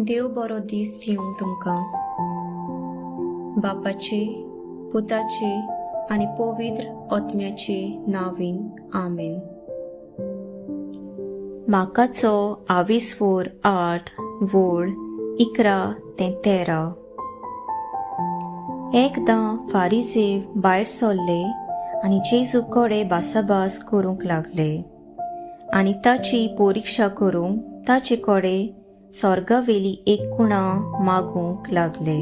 देव बरो दीस दिवं तुमकां. बापाचे, पुताचे आनी पवित्र आत्म्याचे नांवीन आमेन. माकाचो 24:8 वोळ 11 ते 13. एकदां फारिसेव भायर सरले आनी जेजू कडेन भासाभास करूंक लागले आनी ताची परिक्षा करूंक ताचे कडेन स्वर्गावेली एक खुणा मागूंक लागले.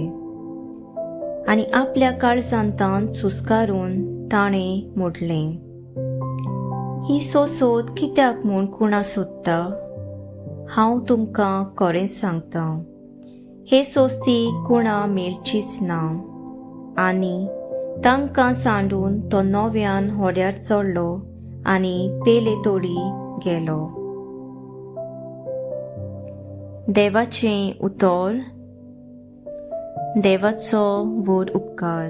आनी आपल्या काळजांतान सुस्कारून ताणें म्हटलें, ही सोसोत कित्याक म्हूण खुणा सोदता? हांव तुमकां खरेंच सांगतां, हे सोस्ती खुणा मेलचीच ना. आनी तांकां सांडून तो नव्यान होड्यार चडलो आनी पेले तोडी गेलो. देवाचें उतर. देवाचो व्हड उपकार.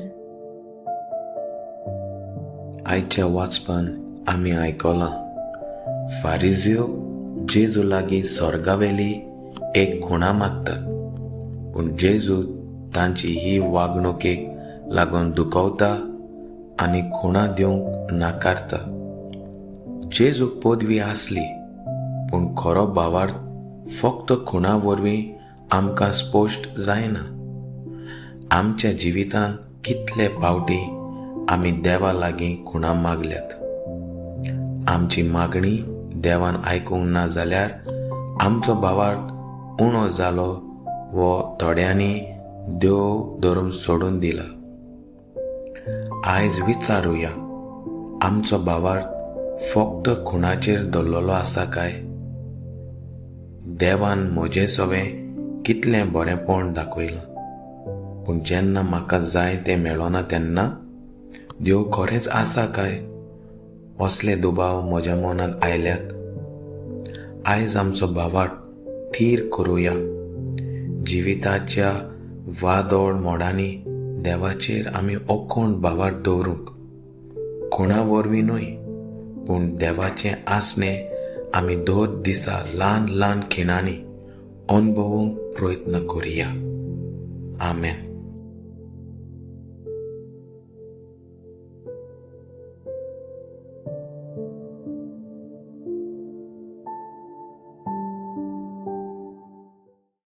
आयच्या वाचपान आमी आयकलां, फारिझेव जेजू लागीं स्वर्गावेली एक खुणा मागतात, पूण जेजू तांची ही वागणुकेक लागून दुखवता आनी खुणा दिवंक नाकारता. जेजूक पदवी आसली, पूण खरो भावार्थ फक्त खुणा वरवीं आमकां स्पश्ट जायना. आमच्या जिवितांत कितले फावटी आमी देवा लागीं खुणा मागल्यात. आमची मागणी देवान आयकूंक ना जाल्यार आमचो भावार्थ उणो जालो वो थोड्यांनी देव धरून सोडून दिला. आयज विचारुया, आमचो भावार्थ फक्त खुणाचेर दवरलेलो आसा काय? देवान म्हजें सगळें कितलें बरेंपण दाखयलां, पूण जेन्ना म्हाका जाय तें मेळना तेन्ना देव खरेंच आसा काय? असले दुबाव म्हज्या मनांत आयल्यात. आयज आमचो भावार्थ थीर करुया. जिविताच्या वादळ मोडांनी देवाचेर आमी अखंड भावार्थ दवरूंक, खुणा वरवीं न्हय, पूण देवाचें आसणें आमी दर दिसा ल्हान ल्हान खिणांनी अणभवूंक प्रयत्न करुया. आमेन.